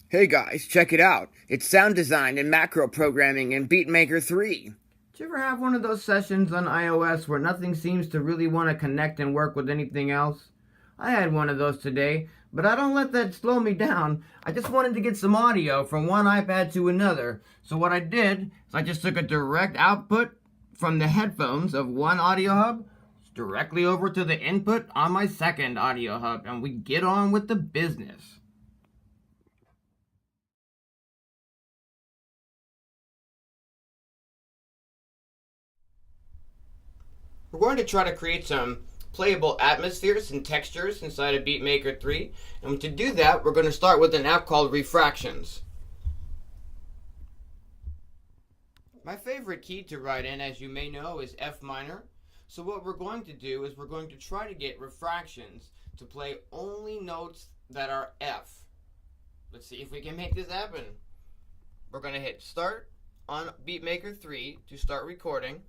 Hey guys, check it out. It's sound design and macro programming in Beatmaker 3. Did you ever have one of those sessions on iOS where nothing seems to really want to connect and work with anything else? I had one of those today, but I don't let that slow me down. I just wanted to get some audio from one iPad to another. So what I did is I just took a direct output from the headphones of one audio hub directly over to the input on my second audio hub, and we get on with the business. We're going to try to create some playable atmospheres and textures inside of Beatmaker 3. And to do that, we're going to start with an app called Refractions. My favorite key to write in, as you may know, is F minor. So what we're going to do is we're going to try to get refractions to play only notes that are F. Let's see if we can make this happen. We're going to hit start on Beatmaker 3 to start recording.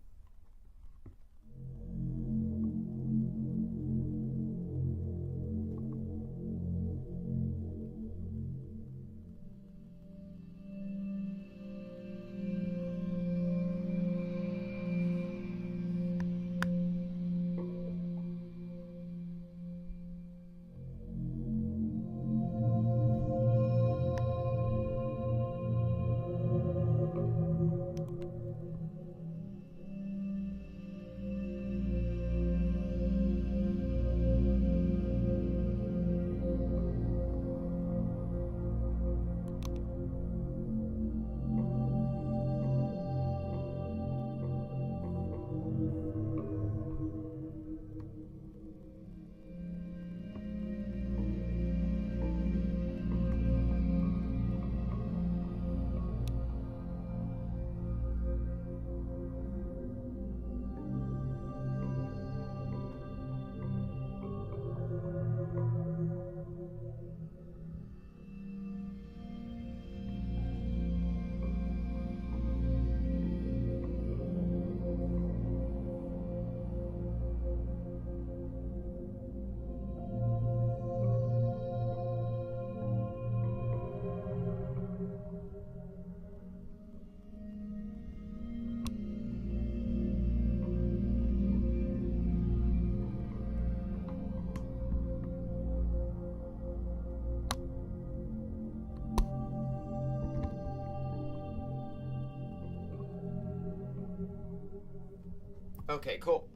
Okay, cool.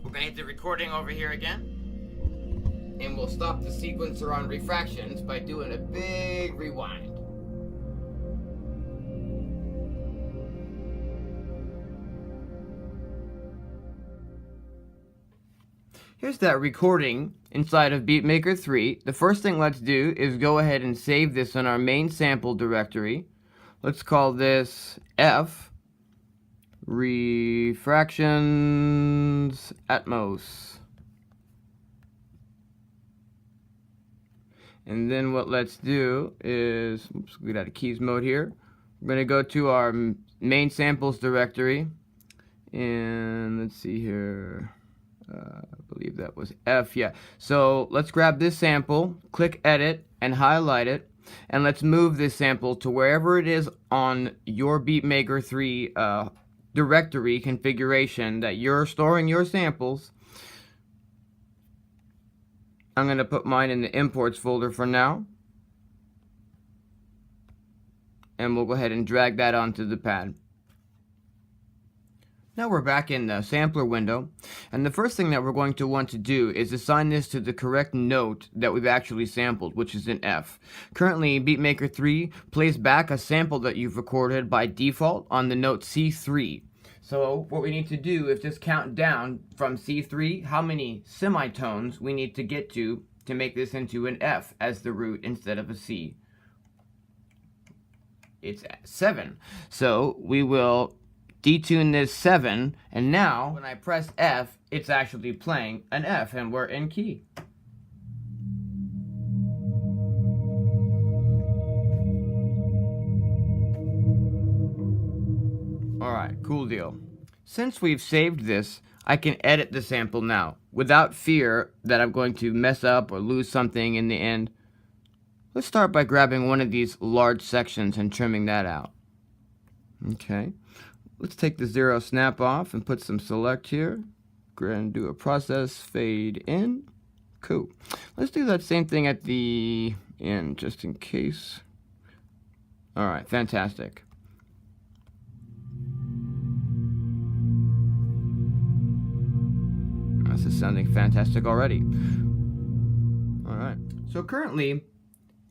We're going to hit the recording over here again. And we'll stop the sequencer on refractions by doing a big rewind. Here's that recording inside of Beatmaker 3. The first thing let's do is go ahead and save this in our main sample directory. Let's call this F Refractions Atmos. And then what let's do is, oops, get out of keys mode here. We're going to go to our main samples directory. And let's see here. I believe that was F, yeah. So let's grab this sample, click edit, and highlight it. And let's move this sample to wherever it is on your Beatmaker 3 directory configuration that you're storing your samples. I'm going to put mine in the imports folder for now. And we'll go ahead and drag that onto the pad. Now we're back in the sampler window. And the first thing that we're going to want to do is assign this to the correct note that we've actually sampled, which is an F. Currently, Beatmaker 3 plays back a sample that you've recorded by default on the note C3. So what we need to do is just count down from C3 how many semitones we need to get to make this into an F as the root instead of a C. It's 7. So we will detune this 7, and now when I press F, it's actually playing an F, and we're in key. Alright, cool deal. Since we've saved this, I can edit the sample now without fear that I'm going to mess up or lose something in the end. Let's start by grabbing one of these large sections and trimming that out. Okay, let's take the 0 snap off and put some select here. Go ahead and do a process fade in. Cool. Let's do that same thing at the end just in case. Alright, fantastic. This is sounding fantastic already. Alright, so currently,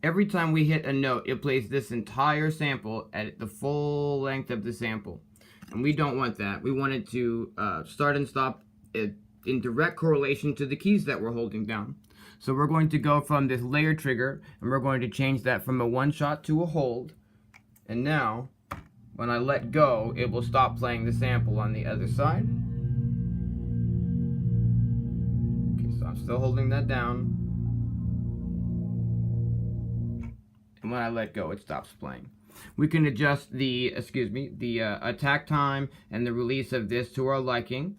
every time we hit a note, it plays this entire sample at the full length of the sample. And we don't want that. We want it to start and stop in direct correlation to the keys that we're holding down. So we're going to go from this layer trigger, and we're going to change that from a one shot to a hold. And now, when I let go, it will stop playing the sample on the other side. Okay, so I'm still holding that down. And when I let go, it stops playing. We can adjust the, attack time and the release of this to our liking.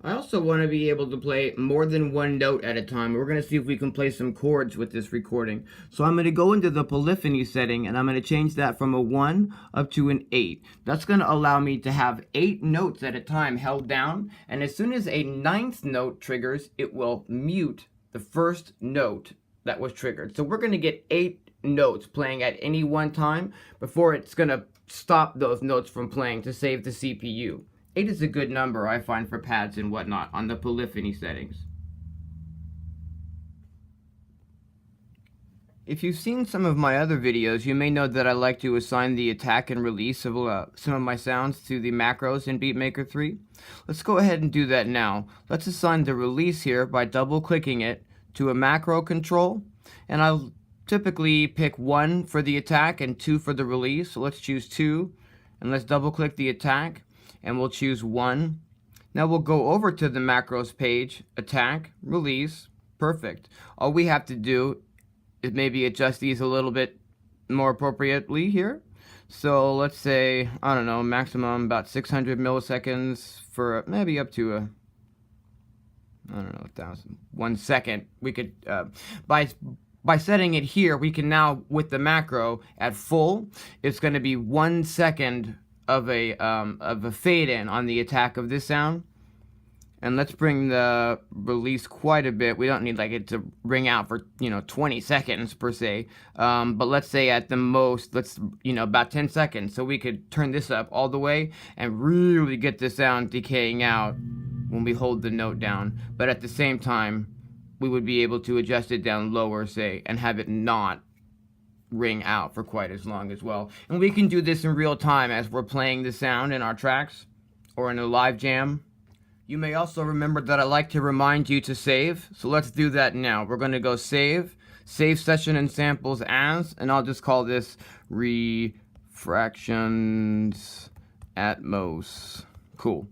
I also want to be able to play more than one note at a time. We're going to see if we can play some chords with this recording. So I'm going to go into the polyphony setting, and I'm going to change that from a 1 up to an 8. That's going to allow me to have 8 notes at a time held down, and as soon as a 9th note triggers, it will mute the first note that was triggered. So we're going to get 8 notes playing at any one time before it's going to stop those notes from playing to save the CPU. 8 is a good number, I find, for pads and whatnot on the polyphony settings. If you've seen some of my other videos, you may know that I like to assign the attack and release of some of my sounds to the macros in Beatmaker 3. Let's go ahead and do that now. Let's assign the release here by double-clicking it to a macro control, and I'll typically pick 1 for the attack and 2 for the release. So let's choose 2, and let's double-click the attack, and we'll choose 1. Now we'll go over to the macros page, attack, release, perfect. All we have to do is maybe adjust these a little bit more appropriately here. So let's say, I don't know, maximum about 600 milliseconds for maybe up to a, I don't know, 1 second. We could, by setting it here, we can now, with the macro at full, it's going to be 1 second of a fade in on the attack of this sound. And let's bring the release quite a bit. We don't need like it to ring out for 20 seconds per se, but let's say at the most, let's about 10 seconds. So we could turn this up all the way and really get the sound decaying out when we hold the note down. But at the same time, we would be able to adjust it down lower, say, and have it not ring out for quite as long as well. And we can do this in real time as we're playing the sound in our tracks or in a live jam. You may also remember that I like to remind you to save, so let's do that now. We're going to go save session and samples as, and I'll just call this Refractions Atmos. Cool.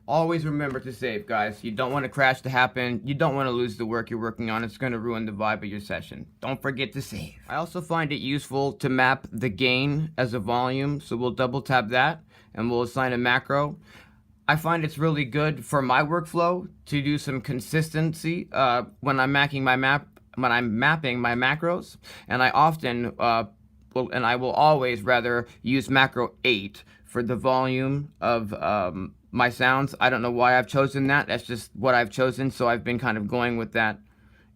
Always remember to save, guys. You don't want a crash to happen. You don't want to lose the work you're working on. It's going to ruin the vibe of your session. Don't forget to save. I also find it useful to map the gain as a volume, so we'll double tap that and we'll assign a macro. I find it's really good for my workflow to do some consistency when I'm mapping my macros, and I often I will always rather use macro 8 for the volume of my sounds. I don't know why I've chosen that. That's just what I've chosen, so I've been kind of going with that,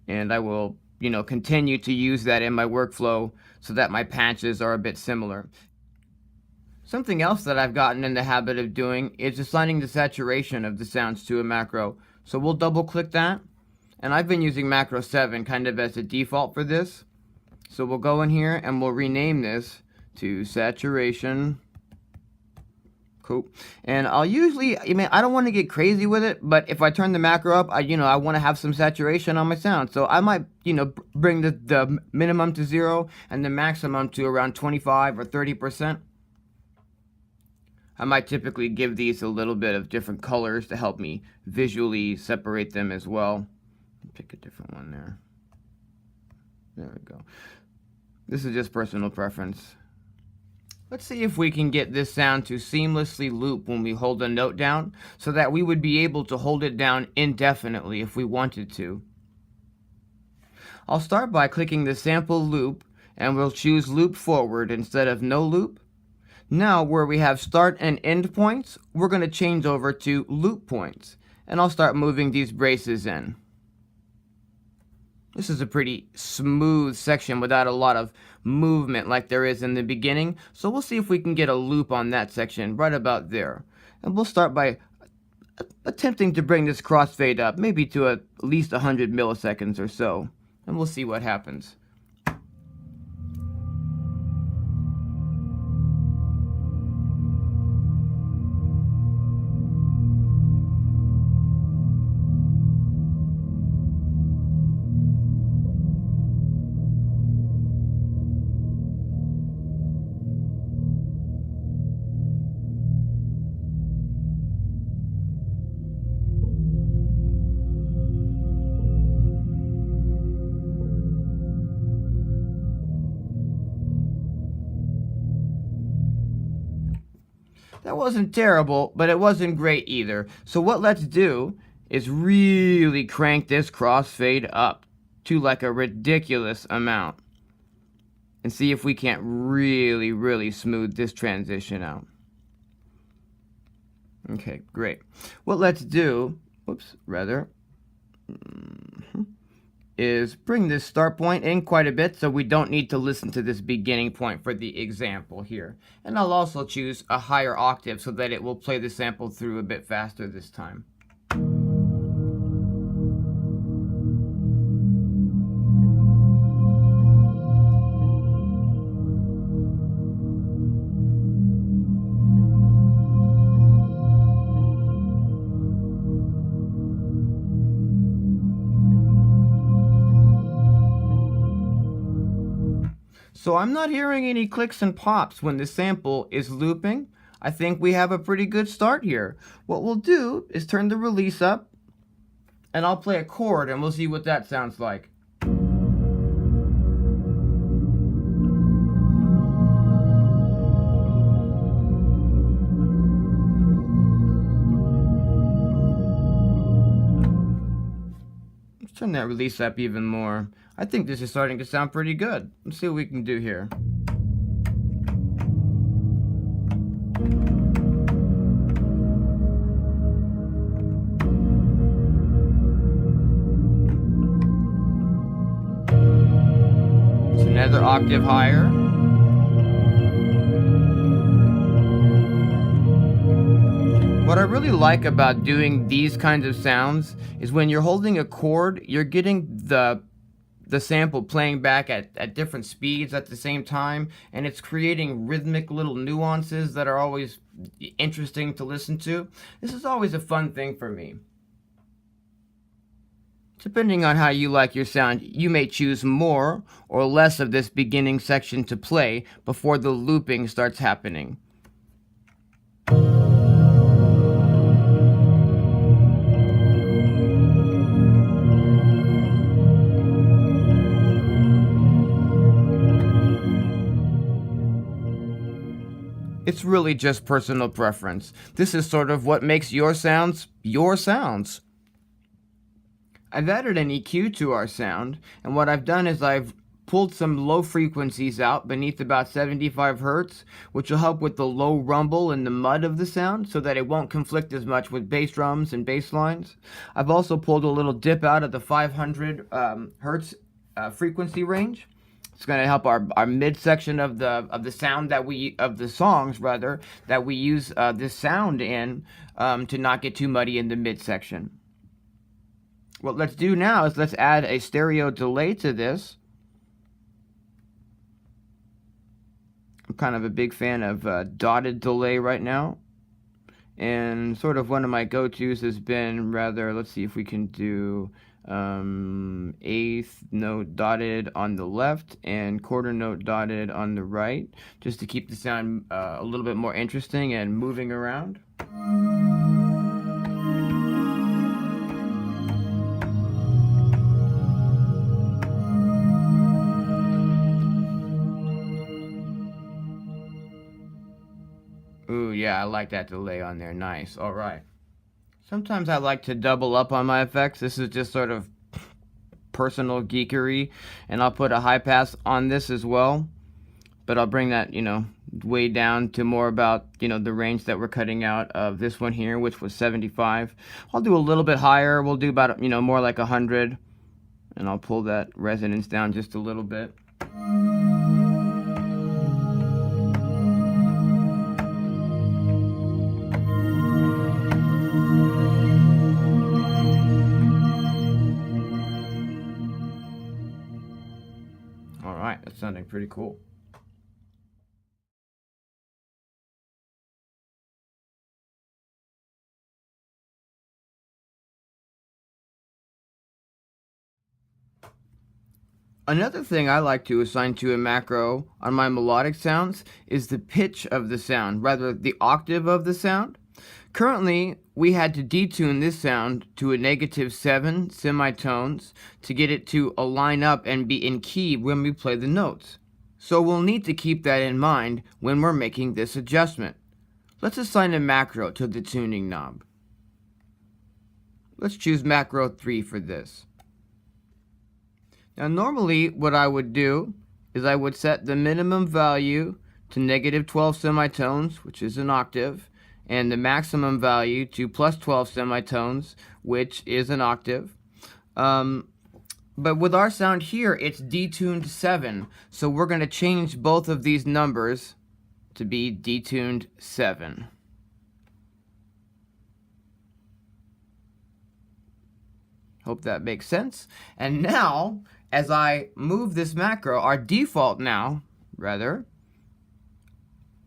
and I will continue to use that in my workflow so that my patches are a bit similar. Something else that I've gotten in the habit of doing is assigning the saturation of the sounds to a macro. So we'll double click that, and I've been using macro 7 kind of as a default for this. So we'll go in here and we'll rename this to saturation. Cool. And I'll usually, I don't want to get crazy with it, but if I turn the macro up, I want to have some saturation on my sound. So I might, bring the minimum to 0 and the maximum to around 25 or 30%. I might typically give these a little bit of different colors to help me visually separate them as well. Pick a different one there. There we go. This is just personal preference. Let's see if we can get this sound to seamlessly loop when we hold a note down, so that we would be able to hold it down indefinitely if we wanted to. I'll start by clicking the sample loop, and we'll choose loop forward instead of no loop. Now, where we have start and end points, we're going to change over to loop points, and I'll start moving these braces in. This is a pretty smooth section without a lot of movement like there is in the beginning, so we'll see if we can get a loop on that section right about there. And we'll start by attempting to bring this crossfade up, maybe to at least 100 milliseconds or so, and we'll see what happens. That wasn't terrible, but it wasn't great either. So what let's do is really crank this crossfade up to like a ridiculous amount. And see if we can't really smooth this transition out. Okay, great. What let's do, is bring this start point in quite a bit so we don't need to listen to this beginning point for the example here. And I'll also choose a higher octave so that it will play the sample through a bit faster this time. So I'm not hearing any clicks and pops when the sample is looping. I think we have a pretty good start here. What we'll do is turn the release up, and I'll play a chord and we'll see what that sounds like. Let's turn that release up even more. I think this is starting to sound pretty good. Let's see what we can do here. It's another octave higher. What I really like about doing these kinds of sounds is when you're holding a chord, you're getting the sample playing back at different speeds at the same time, and it's creating rhythmic little nuances that are always interesting to listen to. This is always a fun thing for me. Depending on how you like your sound, you may choose more or less of this beginning section to play before the looping starts happening. It's really just personal preference. This is sort of what makes your sounds your sounds. I've added an EQ to our sound, and what I've done is I've pulled some low frequencies out beneath about 75 Hertz, which will help with the low rumble and the mud of the sound so that it won't conflict as much with bass drums and bass lines. I've also pulled a little dip out of the 500 Hertz frequency range. It's going to help our midsection of the sound that of the songs rather that we use this sound in to not get too muddy in the midsection. What let's do now is let's add a stereo delay to this. I'm kind of a big fan of dotted delay right now, and sort of one of my go-tos has been let's see if we can do eighth note dotted on the left and quarter note dotted on the right, just to keep the sound a little bit more interesting and moving around. Ooh, yeah, I like that delay on there. Nice. All right. Sometimes I like to double up on my effects. This is just sort of personal geekery, and I'll put a high pass on this as well, but I'll bring that, way down to more about, the range that we're cutting out of this one here, which was 75. I'll do a little bit higher. We'll do about, more like 100, and I'll pull that resonance down just a little bit. All right, that's sounding pretty cool. Another thing I like to assign to a macro on my melodic sounds is the pitch of the sound, rather the octave of the sound. Currently, we had to detune this sound to a -7 semitones to get it to align up and be in key when we play the notes. So we'll need to keep that in mind when we're making this adjustment. Let's assign a macro to the tuning knob. Let's choose macro 3 for this. Now normally what I would do is I would set the minimum value to -12 semitones, which is an octave, and the maximum value to +12 semitones, which is an octave. But with our sound here, it's detuned 7, so we're going to change both of these numbers to be detuned 7. Hope that makes sense. And now, as I move this macro, our default now,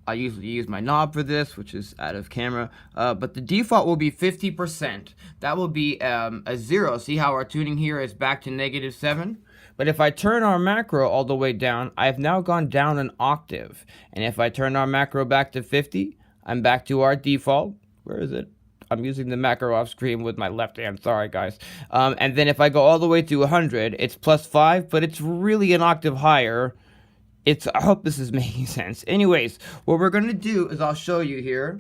I usually use my knob for this, which is out of camera, but the default will be 50%. That will be a 0. See how our tuning here is back to -7? But if I turn our macro all the way down, I've now gone down an octave. And if I turn our macro back to 50, I'm back to our default. Where is it? I'm using the macro off screen with my left hand, sorry guys. And then if I go all the way to 100, it's +5, but it's really an octave higher. I hope this is making sense. Anyways, what we're going to do is I'll show you here.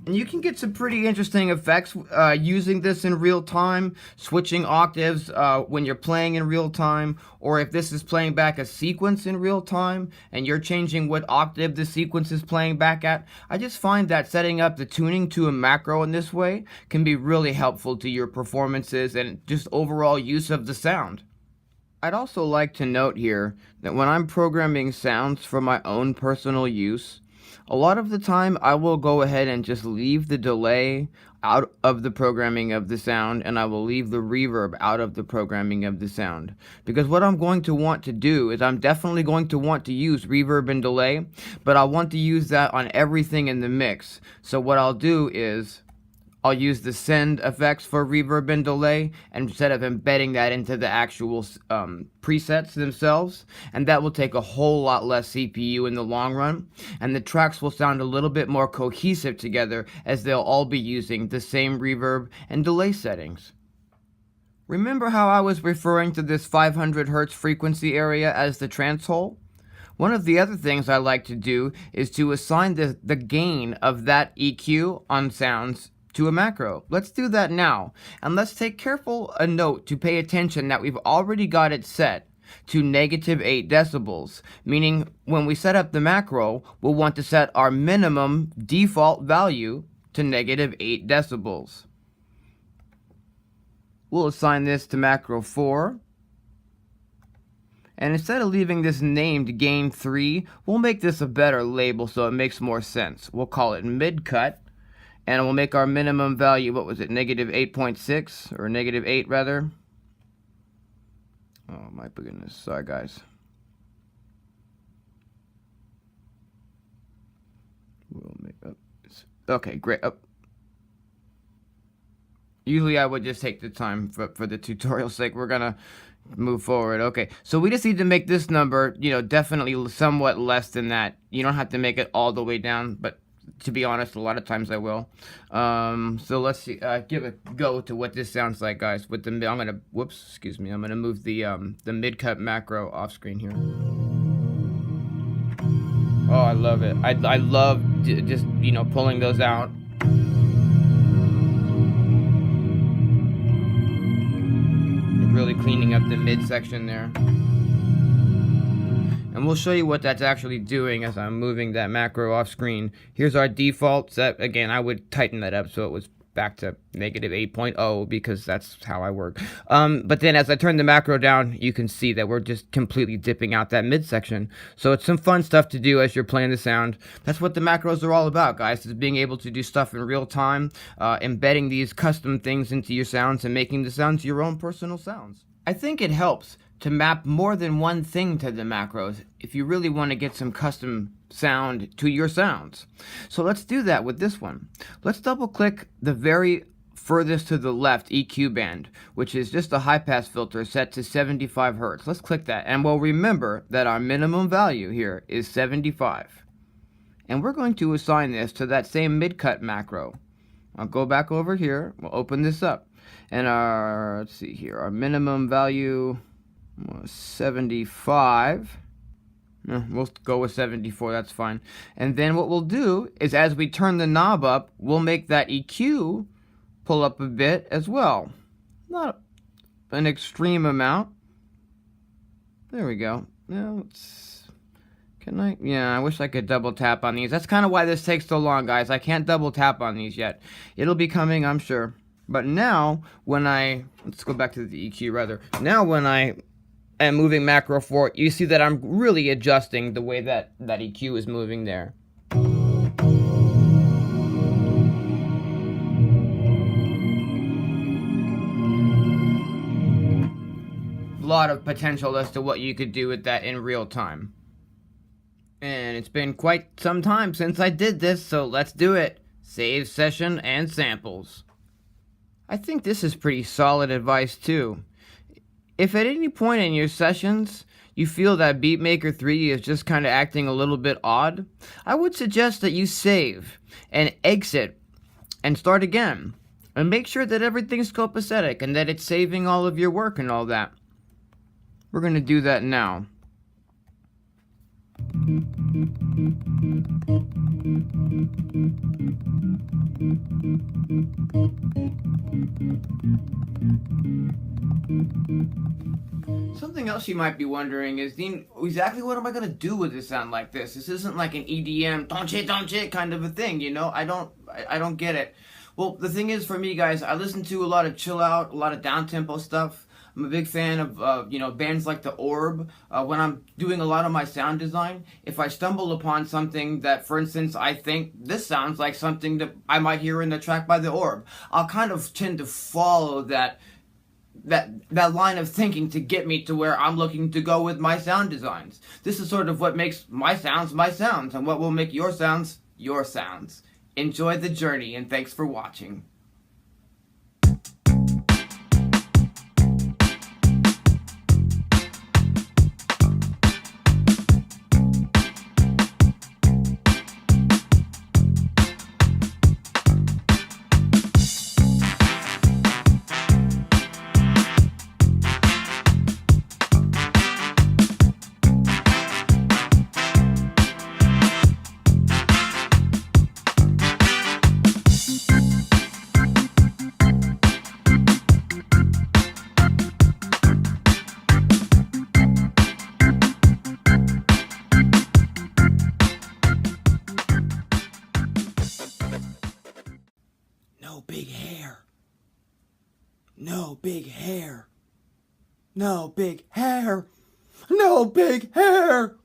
And you can get some pretty interesting effects using this in real time, switching octaves when you're playing in real time, or if this is playing back a sequence in real time and you're changing what octave the sequence is playing back at. I just find that setting up the tuning to a macro in this way can be really helpful to your performances and just overall use of the sound. I'd also like to note here that when I'm programming sounds for my own personal use, a lot of the time I will go ahead and just leave the delay out of the programming of the sound, and I will leave the reverb out of the programming of the sound. Because what I'm going to want to do is I'm definitely going to want to use reverb and delay, but I want to use that on everything in the mix. So what I'll do is I'll use the send effects for reverb and delay instead of embedding that into the actual presets themselves, and that will take a whole lot less CPU in the long run, and the tracks will sound a little bit more cohesive together as they'll all be using the same reverb and delay settings. Remember how I was referring to this 500 Hz frequency area as the trance hole? One of the other things I like to do is to assign the gain of that EQ on sounds to a macro. Let's do that now, and let's take careful a note to pay attention that we've already got it set to -8 decibels, meaning when we set up the macro, we'll want to set our minimum default value to -8 decibels. We'll assign this to macro 4, and instead of leaving this named gain 3, we'll make this a better label so it makes more sense. We'll call it mid-cut, and we'll make our minimum value, what was it, -8.6, or -8 rather. Oh my goodness, sorry guys. We'll make up. Okay, great. Usually I would just take the time for the tutorial's sake. We're gonna move forward. Okay, so we just need to make this number, definitely somewhat less than that. You don't have to make it all the way down, but To be honest, a lot of times I will. So let's see, give a go to what this sounds like, guys. With the I'm gonna excuse me. I'm gonna move the mid cut macro off screen here. Oh, I love it. I love just pulling those out. Really cleaning up the midsection there. And we'll show you what that's actually doing as I'm moving that macro off screen. Here's our default set. Again, I would tighten that up so it was back to negative 8.0 because that's how I work. But then as I turn the macro down, you can see that we're just completely dipping out that midsection. So it's some fun stuff to do as you're playing the sound. That's what the macros are all about, guys, is being able to do stuff in real time, embedding these custom things into your sounds and making the sounds your own personal sounds. I think it helps to map more than one thing to the macros if you really want to get some custom sound to your sounds. So let's do that with this one. Let's double click the very furthest to the left EQ band, which is just a high pass filter set to 75 Hertz. Let's click that, and we'll remember that our minimum value here is 75. And we're going to assign this to that same mid-cut macro. I'll go back over here, we'll open this up, and let's see here, our minimum value 75. We'll go with 74, that's fine. And then what we'll do is as we turn the knob up, we'll make that EQ pull up a bit as well. Not an extreme amount. There we go. Now I wish I could double tap on these. That's kind of why this takes so long, guys. I can't double tap on these yet. It'll be coming, I'm sure. But now, let's go back to the EQ rather. Now when I am moving macro 4, you see that I'm really adjusting the way that EQ is moving there. A lot of potential as to what you could do with that in real time. And it's been quite some time since I did this, so let's do it. Save session and samples. I think this is pretty solid advice too. If at any point in your sessions you feel that Beatmaker 3 is just kind of acting a little bit odd, I would suggest that you save and exit and start again. And make sure that everything's copacetic and that it's saving all of your work and all that. We're going to do that now. Something else you might be wondering is, Dean, exactly what am I going to do with a sound like this? This isn't like an EDM, don't shit kind of a thing, you know? I don't get it. Well, the thing is, for me, guys, I listen to a lot of chill out, a lot of down-tempo stuff. I'm a big fan of, bands like The Orb. When I'm doing a lot of my sound design, if I stumble upon something that, for instance, I think this sounds like something that I might hear in the track by The Orb, I'll kind of tend to follow that line of thinking to get me to where I'm looking to go with my sound designs. This is sort of what makes my sounds, and what will make your sounds, your sounds. Enjoy the journey, and thanks for watching. No big hair. No big hair. No big hair. No big hair.